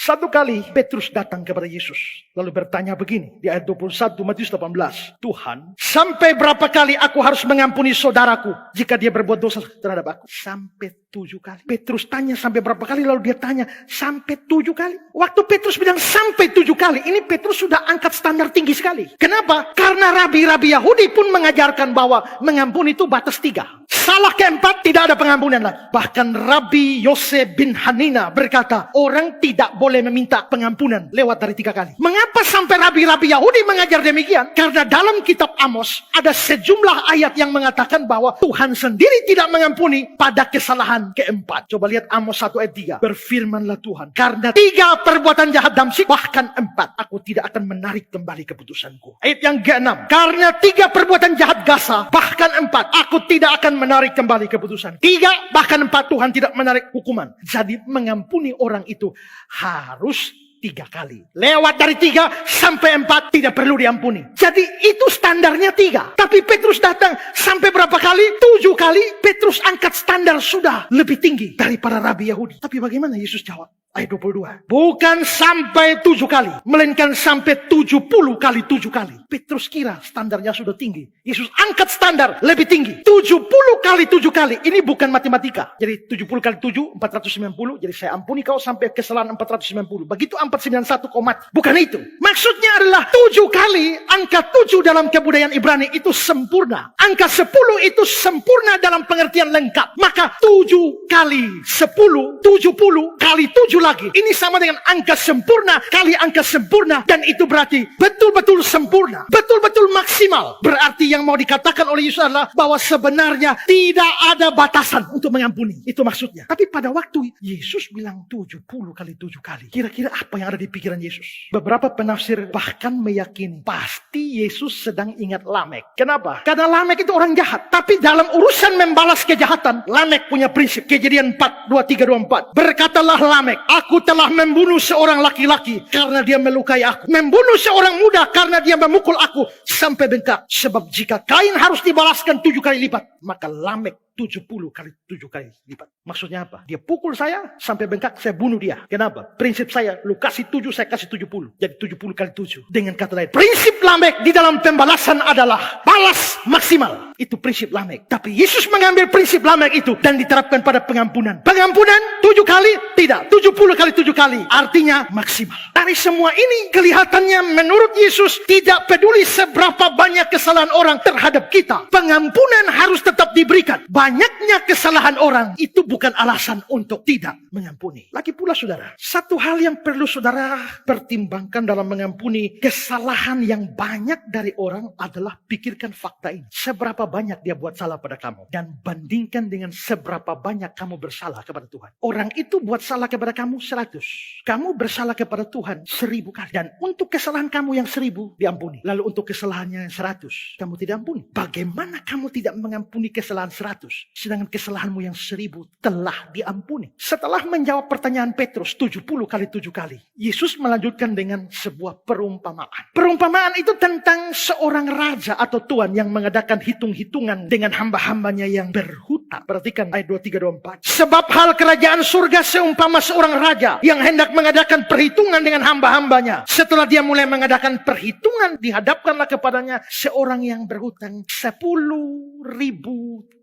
Satu kali Petrus datang kepada Yesus, lalu bertanya begini di ayat 21 Matius 18. Tuhan, sampai berapa kali aku harus mengampuni saudaraku jika dia berbuat dosa terhadap aku? Sampai 7 kali. Petrus tanya sampai berapa kali, lalu dia tanya sampai 7 kali. Waktu Petrus bilang sampai 7 kali, ini Petrus sudah angkat standar tinggi sekali. Kenapa? Karena rabi-rabi Yahudi pun mengajarkan bahwa mengampuni itu batas 3. Salah keempat, tidak ada pengampunan lagi. Bahkan Rabbi Yosef bin Hanina berkata, orang tidak boleh meminta pengampunan lewat dari 3 kali. Mengapa sampai rabi-rabi Yahudi mengajar demikian? Karena dalam kitab Amos ada sejumlah ayat yang mengatakan bahwa Tuhan sendiri tidak mengampuni pada kesalahan keempat. Coba lihat Amos 1 ayat 3. Berfirmanlah Tuhan, karena 3 perbuatan jahat Damsyik, bahkan 4, aku tidak akan menarik kembali keputusanku. Ayat yang ke-6. Karena 3 perbuatan jahat Gaza, bahkan 4, aku tidak akan menarik kembali keputusan. 3, bahkan 4, Tuhan tidak menarik hukuman. Jadi mengampuni orang itu harus 3 kali. Lewat dari 3 sampai 4 tidak perlu diampuni. Jadi itu standarnya 3. Tapi Petrus datang sampai berapa kali? 7 kali. Petrus angkat standar sudah lebih tinggi daripada Rabi Yahudi. Tapi bagaimana Yesus jawab? Ayat 22. Bukan sampai 7 kali, melainkan sampai 70 kali 7 kali. Petrus kira standarnya sudah tinggi. Yesus angkat standar lebih tinggi. 70 kali 7 kali. Ini bukan matematika. Jadi 70 kali 7, 490. Jadi saya ampuni kau sampai kesalahan 490. Begitu 491 komat. Bukan itu. Maksudnya adalah 7 kali. Angka 7 dalam kebudayaan Ibrani itu sempurna. Angka 10 itu sempurna dalam pengertian lengkap. Maka 7 kali 10, 70 kali 7 lagi. Ini sama dengan angka sempurna kali angka sempurna. Dan itu berarti betul-betul sempurna. Betul-betul maksimal. Berarti yang mau dikatakan oleh Yesus adalah bahwa sebenarnya tidak ada batasan untuk mengampuni. Itu maksudnya. Tapi pada waktu Yesus bilang 70 kali 7 kali. Kira-kira apa yang ada di pikiran Yesus? Beberapa penafsir bahkan meyakini pasti Yesus sedang ingat Lamek. Kenapa? Karena Lamek itu orang jahat. Tapi dalam urusan membalas kejahatan, Lamek punya prinsip. Kejadian 4, 23, 24. Berkatalah Lamek, aku telah membunuh seorang laki-laki karena dia melukai aku. Membunuh seorang muda karena dia memukul aku sampai bengkak. Sebab jika Kain harus dibalaskan 7 kali lipat, maka Lamek 70 kali 7 kali lipat. Maksudnya apa? Dia pukul saya sampai bengkak, saya bunuh dia. Kenapa? Prinsip saya, lu kasih 7, saya kasih 70. Jadi 70 kali 7. Dengan kata lain, prinsip Lamek di dalam pembalasan adalah balas maksimal. Itu prinsip Lamek. Tapi Yesus mengambil prinsip Lamek itu dan diterapkan pada pengampunan. Pengampunan 7 kali? Tidak. 70 kali 7 kali. Artinya maksimal. Dari semua ini kelihatannya menurut Yesus tidak peduli seberapa banyak kesalahan orang terhadap kita. Pengampunan harus tetap diberikan. Banyaknya kesalahan orang itu bukan alasan untuk tidak mengampuni. Lagi pula saudara, satu hal yang perlu saudara pertimbangkan dalam mengampuni kesalahan yang banyak dari orang adalah pikirkan fakta ini. Seberapa banyak dia buat salah pada kamu. Dan bandingkan dengan seberapa banyak kamu bersalah kepada Tuhan. Orang itu buat salah kepada kamu 100. Kamu bersalah kepada Tuhan 1000 kali. Dan untuk kesalahan kamu yang 1000 diampuni. Lalu untuk kesalahannya yang 100 kamu tidak ampuni. Bagaimana kamu tidak mengampuni kesalahan 100? Sedangkan kesalahanmu yang 1000 telah diampuni. Setelah menjawab pertanyaan Petrus 70 kali 7 kali, Yesus melanjutkan dengan sebuah perumpamaan. Perumpamaan itu tentang seorang raja atau tuan yang mengadakan hitung-hitungan dengan hamba-hambanya yang berhutang. Perhatikan ayat 23-24. Sebab hal kerajaan surga seumpama seorang raja yang hendak mengadakan perhitungan dengan hamba-hambanya. Setelah dia mulai mengadakan perhitungan, dihadapkanlah kepadanya seorang yang berhutang 10.000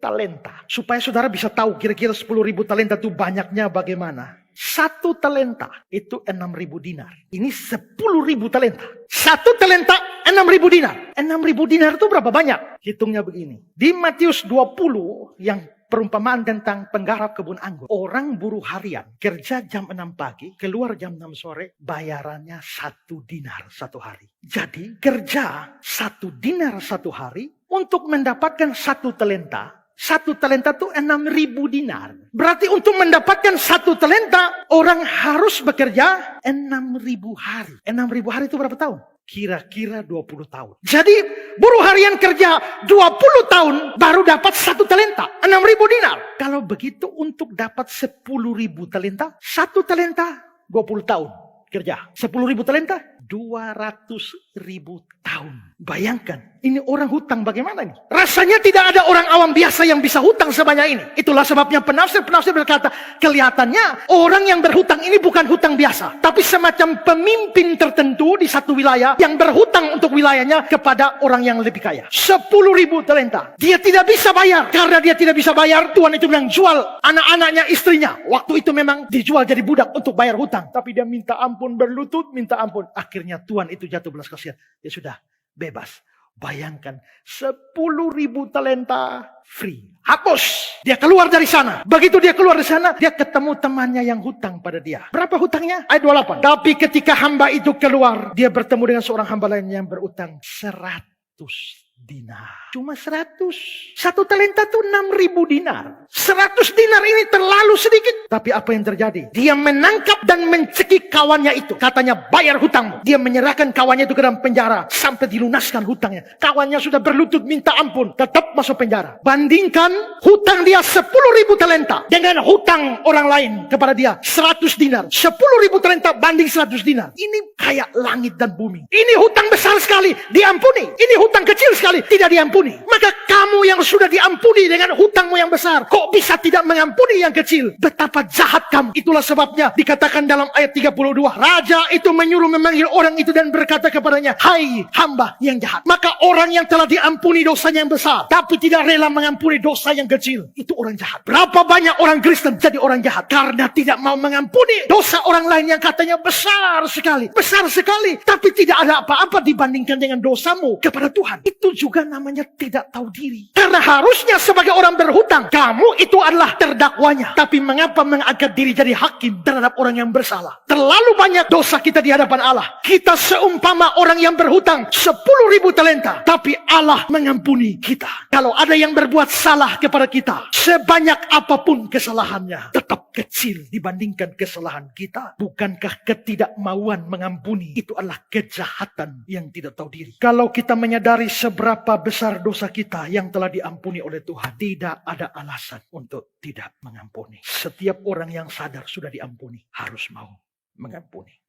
talenta. Supaya saudara bisa tahu kira-kira 10.000 talenta itu banyaknya bagaimana. 1 talenta itu 6.000 dinar. Ini 10.000 talenta. 1 talenta 6.000 dinar. 6.000 dinar itu berapa banyak? Hitungnya begini. Di Matius 20 yang perumpamaan tentang penggarap kebun anggur. Orang buruh harian kerja jam 6 pagi, keluar jam 6 sore, bayarannya 1 dinar 1 hari. Jadi kerja 1 dinar 1 hari untuk mendapatkan 1 talenta. 1 talenta itu 6.000 dinar. Berarti untuk mendapatkan 1 talenta, orang harus bekerja 6.000 hari. 6.000 hari itu berapa tahun? Kira-kira 20 tahun. Jadi buruh harian kerja 20 tahun baru dapat 1 talenta. 6.000 dinar. Kalau begitu untuk dapat 10.000 talenta, 1 talenta 20 tahun kerja. 10.000 talenta 200.000 tahun. Bayangkan, ini orang hutang bagaimana nih? Rasanya tidak ada orang awam biasa yang bisa hutang sebanyak ini. Itulah sebabnya penafsir berkata, kelihatannya orang yang berhutang ini bukan hutang biasa, tapi semacam pemimpin tertentu di satu wilayah yang berhutang untuk wilayahnya kepada orang yang lebih kaya. 10.000 talenta. Dia tidak bisa bayar. Karena dia tidak bisa bayar, Tuhan itu bilang jual anak-anaknya, istrinya. Waktu itu memang dijual jadi budak untuk bayar hutang. Tapi dia minta ampun, berlutut minta ampun. Akhirnya Tuhan itu jatuh belas kasihan. Ya sudah, bebas. Bayangkan, 10.000 talenta free. Hapus. Dia keluar dari sana. Begitu dia keluar dari sana, dia ketemu temannya yang hutang pada dia. Berapa hutangnya? Ayat 28. Tapi ketika hamba itu keluar, dia bertemu dengan seorang hamba lain yang berutang 100 dinar. Cuma 100. Satu talenta itu 6.000 dinar. 100 dinar ini terlalu sedikit. Tapi apa yang terjadi? Dia menangkap dan mencekik kawannya itu. Katanya bayar hutangmu. Dia menyerahkan kawannya itu ke dalam penjara. Sampai dilunaskan hutangnya. Kawannya sudah berlutut minta ampun. Tetap masuk penjara. Bandingkan hutang dia 10.000 talenta. Dengan hutang orang lain kepada dia 100 dinar. 10.000 talenta banding 100 dinar. Ini kayak langit dan bumi. Ini hutang besar sekali. Diampuni. Ini hutang kecil sekali. Tidak diampuni. Maka kamu yang sudah diampuni dengan hutangmu yang besar, kok bisa tidak mengampuni yang kecil? Betapa jahat kamu. Itulah sebabnya dikatakan dalam ayat 32, raja itu menyuruh memanggil orang itu dan berkata kepadanya, hai hamba yang jahat. Maka orang yang telah diampuni dosanya yang besar, tapi tidak rela mengampuni dosa yang kecil, itu orang jahat. Berapa banyak orang Kristen jadi orang jahat? Karena tidak mau mengampuni dosa orang lain yang katanya besar sekali. Besar sekali. Tapi tidak ada apa-apa dibandingkan dengan dosamu kepada Tuhan. Itu juga namanya tidak tahu diri. Karena harusnya sebagai orang berhutang, kamu itu adalah terdakwanya. Tapi mengapa mengangkat diri jadi hakim terhadap orang yang bersalah? Terlalu banyak dosa kita di hadapan Allah. Kita seumpama orang yang berhutang 10.000 talenta, tapi Allah mengampuni kita. Kalau ada yang berbuat salah kepada kita, sebanyak apapun kesalahannya, tetap kecil dibandingkan kesalahan kita. Bukankah ketidakmauan mengampuni itu adalah kejahatan yang tidak tahu diri? Kalau kita menyadari seberapa besar dosa kita yang telah diampuni oleh Tuhan, tidak ada alasan untuk tidak mengampuni. Setiap orang yang sadar sudah diampuni harus mau mengampuni.